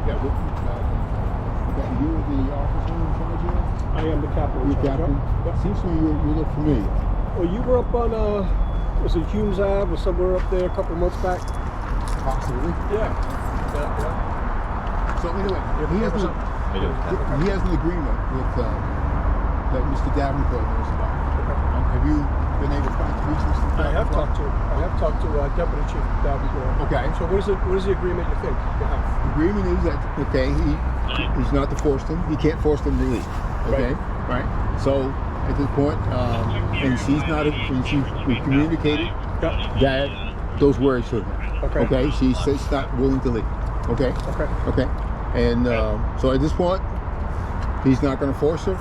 Yeah, you were the officer in charge here? I am the captain. You're captain? Yep. Seems to me you look familiar. Well, you were up on, was it Humes Ave or somewhere up there a couple of months back? Possibly. Yeah. So anyway, he has an agreement with that Mr. Davenport knows about. Have you been able to reach Mr. Davenport? I have talked to Deputy Chief Davenport. Okay. So what is the agreement you think you have? The agreement is that he's not to force them. He can't force them to leave. Okay. Right. So at this point, and we communicated that those words to her. Okay. She's not willing to leave. Okay. And so at this point, he's not going to force her.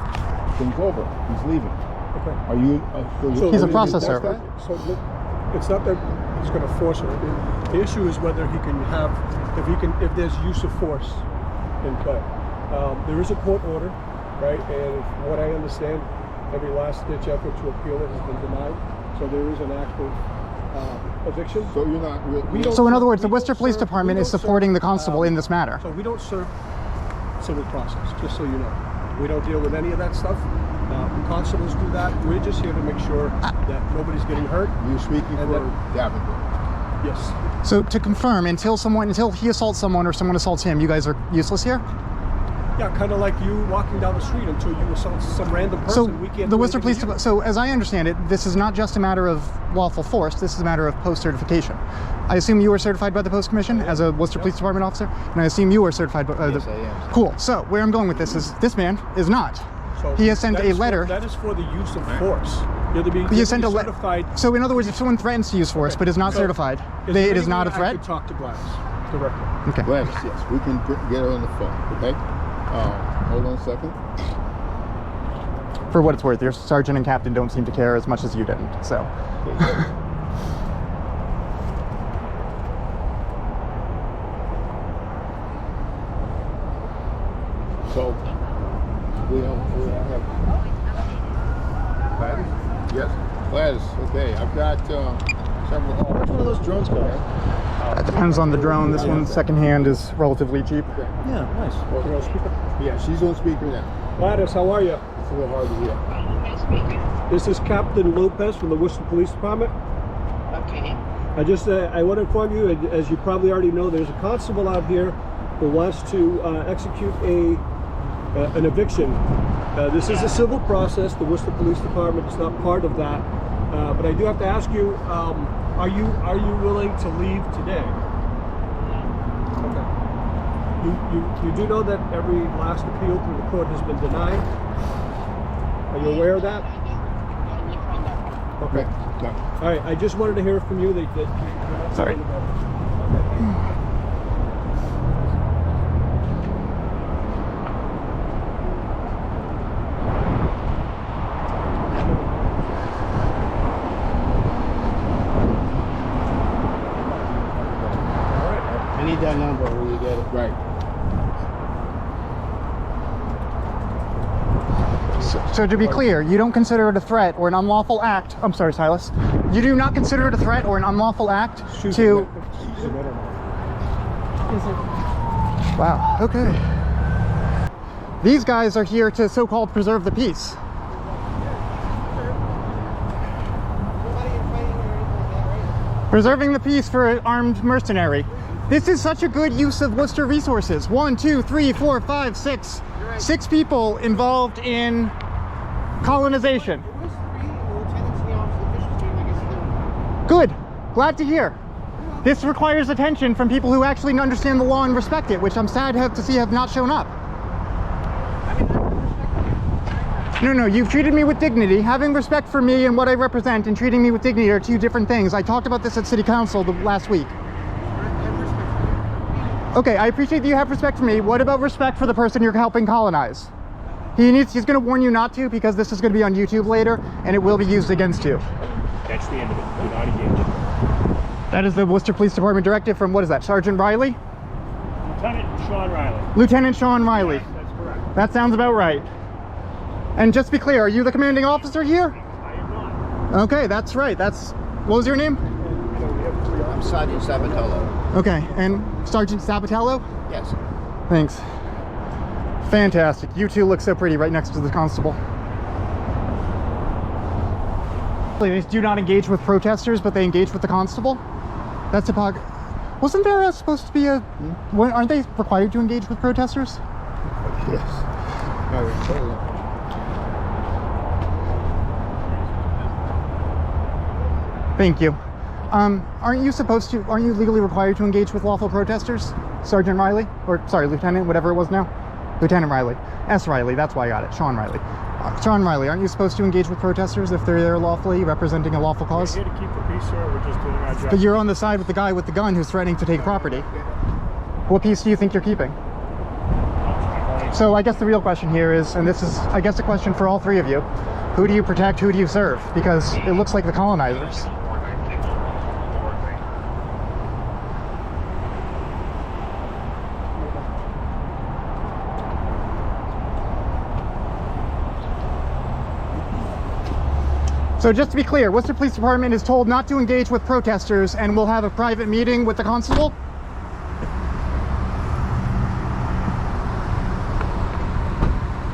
Things over. He's leaving. Okay. Are you? So he's a process server. So it's not that he's going to force her. The issue is whether he can have, if there's use of force in play. There is a court order, right? And from what I understand, every last-ditch effort to appeal it has been denied. So there is an active eviction. So you're not really. So in other words, the Worcester Police Department is supporting the constable in this matter. So we don't serve civil process, just so you know. We don't deal with any of that stuff. Constables do that. We're just here to make sure that nobody's getting hurt. You're speaking for Davenport. Yes. So to confirm, until he assaults someone or someone assaults him, you guys are useless here? Yeah, kind of like you walking down the street until you assault some random person. So we can't the Worcester Police Department. So as I understand it, this is not just a matter of lawful force. This is a matter of post certification. I assume you were certified by the Post Commission as a Worcester Police Department officer, and I assume you are certified by Yes, I am. Cool. So where I'm going with this is this man is not. So he has sent a letter. That is for the use of force. He has sent a letter. Certified. So in other words, if someone threatens to use force but is not certified, it is not a threat. I could talk to Gladys directly. Okay. Gladys, yes, we can get her on the phone. Okay. Hold on a second. For what it's worth, your sergeant and captain don't seem to care as much as you didn't. So. So we have Gladys? Yes. Gladys, okay. I've got several. Which one of those drones go? That depends on the drone. This one, secondhand, is relatively cheap. Okay. Yeah, nice. You're on speaker? Yeah, she's on speaker now. Gladys, how are you? It's a little hard to hear. This is Captain Lopez from the Worcester Police Department. Okay. I want to inform you, as you probably already know, there's a constable out here who wants to execute an eviction. This is a civil process. The Worcester Police Department is not part of that. But I do have to ask you, are you willing to leave today? Okay. You do know that every last appeal through the court has been denied? Are you aware of that? Okay. No. All right. I just wanted to hear from you that you're not Sorry. about it. I need that number when you get it. Right. So to be clear, you don't consider it a threat or an unlawful act. I'm sorry, Silas. You do not consider it a threat or an unlawful act to. Wow. Okay. These guys are here to so-called preserve the peace. Preserving the peace for an armed mercenary. This is such a good use of Worcester resources. 1, 2, 3, 4, 5, 6. 6 people involved in colonization. Good. Glad to hear. This requires attention from people who actually understand the law and respect it, which I'm sad to see have not shown up. No, you've treated me with dignity. Having respect for me and what I represent and treating me with dignity are two different things. I talked about this at City Council last week. Okay, I appreciate that you have respect for me. What about respect for the person you're helping colonize? He's going to warn you not to, because this is going to be on YouTube later and it will be used against you. That's the end of it. Do not engage. That is the Worcester Police Department directive from, what is that, Sergeant Riley? Lieutenant Sean Riley. Lieutenant Sean Riley. Yes, that's correct. That sounds about right. And just to be clear, are you the commanding officer here? I am not. Okay, that's right. What was your name? I'm Sergeant Sabatello. Okay, and Sergeant Sabatello? Yes. Thanks. Fantastic. You two look so pretty right next to the constable. They do not engage with protesters, but they engage with the constable. That's hypocrisy. Wasn't there supposed to be a... Aren't they required to engage with protesters? Yes. All right, hold on. Thank you. Aren't you legally required to engage with lawful protesters? Sergeant Riley? Or, sorry, Lieutenant, whatever it was now? Lieutenant Riley. S. Riley, that's why I got it. Sean Riley. Sean Riley, aren't you supposed to engage with protesters if they're there lawfully, representing a lawful cause? We're here to keep the peace, sir. We're just doing our job. But you're on the side with the guy with the gun who's threatening to take property. What peace do you think you're keeping? So I guess the real question here is, and this is, I guess, a question for all three of you, who do you protect, who do you serve? Because it looks like the colonizers. So just to be clear, Worcester Police Department is told not to engage with protesters and will have a private meeting with the constable?